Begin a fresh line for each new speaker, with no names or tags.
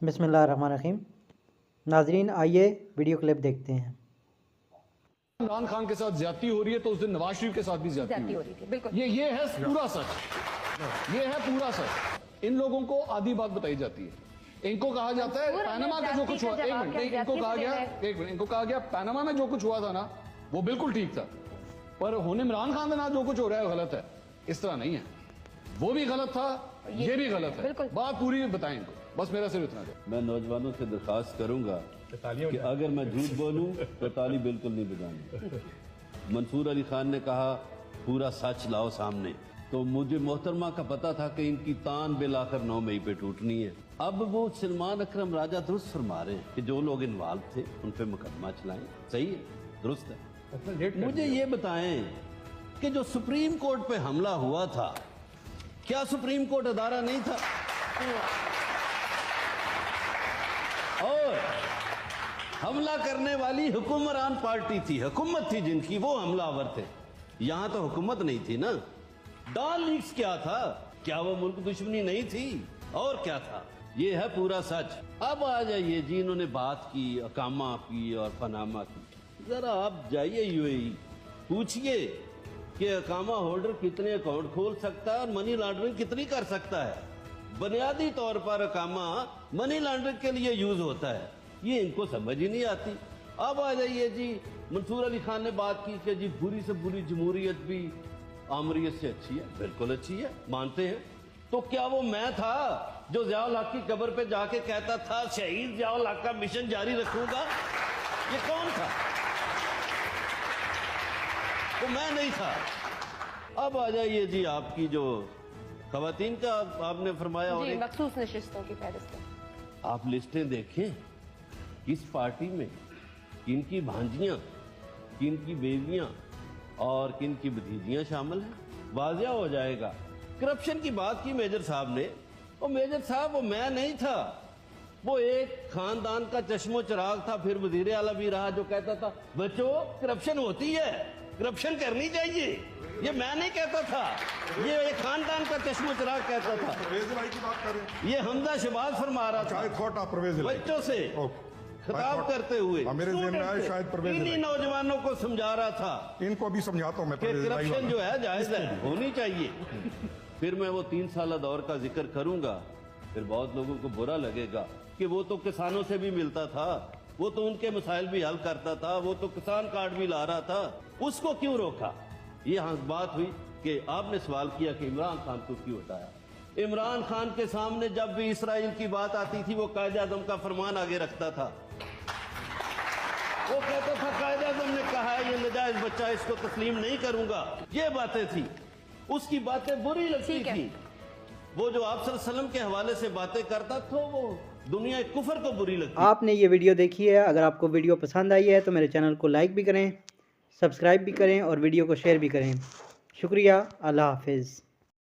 بسم اللہ الرحمن الرحیم۔ ناظرین آئیے ویڈیو کلپ دیکھتے ہیں۔
عمران خان کے ساتھ زیادتی ہو رہی ہے تو اس دن نواز شریف کے ساتھ بھی زیادتی ہو رہی تھی۔ بالکل یہ ہے پورا سچ، یہ ہے پورا سچ۔ ان لوگوں کو آدھی بات بتائی جاتی ہے، ان کو کہا جاتا ہے پاناما کا جو کچھ ہوا، ایک منٹ، ان کو کہا گیا پاناما میں جو کچھ ہوا تھا نا وہ بالکل ٹھیک تھا، پر عمران خان کے ساتھ جو کچھ ہو رہا ہے غلط ہے۔ اس طرح نہیں ہے، وہ بھی غلط تھا، یہ بھی غلط ہے، بات پوری بتائیں ان کو۔ بس میرا صرف اتنا ہے۔
میں نوجوانوں سے درخواست کروں گا کہ اگر میں جھوٹ بولوں تو تالی بالکل نہیں بجانی۔ منصور علی خان نے کہا پورا سچ لاؤ سامنے، تو مجھے محترمہ کا پتا تھا کہ ان کی تان بالآخر 9 مئی پہ ٹوٹنی ہے۔ اب وہ سلمان اکرم راجہ درست فرما رہے ہیں کہ جو لوگ انوالو تھے ان پہ مقدمہ چلائیں، صحیح ہے، درست ہے۔ مجھے یہ بتائیں کہ جو سپریم کورٹ پہ حملہ ہوا تھا، کیا سپریم کورٹ ادارہ نہیں تھا؟ اور حملہ کرنے والی حکمران پارٹی تھی، حکومت تھی جن کی، وہ حملہ آور تھے۔ یہاں تو حکومت نہیں تھی نا۔ ڈان لیکس کیا تھا؟ کیا وہ ملک دشمنی نہیں تھی؟ اور کیا تھا؟ یہ ہے پورا سچ۔ اب آ جائیے جی، انہوں نے بات کی اقامہ کی اور پاناما کی۔ ذرا آپ جائیے UAE، پوچھئے کہ اقامہ ہولڈر کتنے اکاؤنٹ کھول سکتا ہے اور منی لانڈرنگ کتنی کر سکتا ہے۔ بنیادی طور پر اقامہ منی لانڈرنگ کے لیے یوز ہوتا ہے، یہ ان کو سمجھ ہی نہیں آتی۔ اب آ جائیے جی، منصور علی خان نے بات کی کہ جی بری سے بری جمہوریت بھی آمریت سے اچھی ہے۔ بالکل اچھی ہے، مانتے ہیں۔ تو کیا وہ میں تھا جو ضیاء الحق کی قبر پہ جا کے کہتا تھا شہید ضیاء الحق کا مشن جاری رکھوں گا؟ یہ کون تھا؟ وہ میں نہیں تھا۔ اب آ جائیے جی، آپ کی جو خواتین کا آپ نے فرمایا، اور
مخصوص نشستوں کی فہرست،
آپ لسٹیں دیکھیں کس پارٹی میں کن کی بھانجیاں، کن کی بیویاں اور کن کی بھتیجیاں شامل ہیں، واضح ہو جائے گا۔ کرپشن کی بات کی میجر صاحب نے، وہ میجر صاحب وہ میں نہیں تھا، وہ ایک خاندان کا چشم و چراغ تھا، پھر وزیر اعلیٰ بھی رہا، جو کہتا تھا بچوں کرپشن ہوتی ہے، کرپشن کرنی چاہیے۔ یہ میں نہیں کہتا تھا، یہ ایک خاندان کا چشم و چراغ کہتا تھا۔ یہ حمزہ شہباز فرما رہا تھا بچوں سے خطاب کرتے ہوئے، انہی نوجوانوں کو سمجھا رہا تھا، ان کو بھی سمجھاتا ہوں میں کہ کرپشن جو ہے جائز ہے، ہونی چاہیے۔ پھر میں وہ 3 سالہ دور کا ذکر کروں گا، پھر بہت لوگوں کو برا لگے گا کہ وہ تو کسانوں سے بھی ملتا تھا، وہ تو ان کے مسائل بھی حل کرتا تھا، وہ تو کسان کارڈ بھی لا رہا تھا، اس کو کیوں روکا؟ یہ بات ہوئی کہ آپ نے سوال کیا کہ عمران خان کو کیوں ہٹایا۔ عمران خان کے سامنے جب بھی اسرائیل کی بات آتی تھی، وہ قائد اعظم کا فرمان آگے رکھتا تھا، وہ کہتا تھا قائد اعظم نے کہا ہے یہ نجائز بچہ، اس کو تسلیم نہیں کروں گا۔ یہ باتیں تھی، اس کی باتیں بری لگتی تھی۔ وہ جو آپ صلی اللہ علیہ وسلم کے حوالے سے باتیں کرتا تھا، وہ دنیا کفر کو بری لگتی۔
آپ نے یہ ویڈیو دیکھی ہے، اگر آپ کو ویڈیو پسند آئی ہے تو میرے چینل کو لائک بھی کریں، سبسکرائب بھی کریں اور ویڈیو کو شیئر بھی کریں۔ شکریہ، اللہ حافظ۔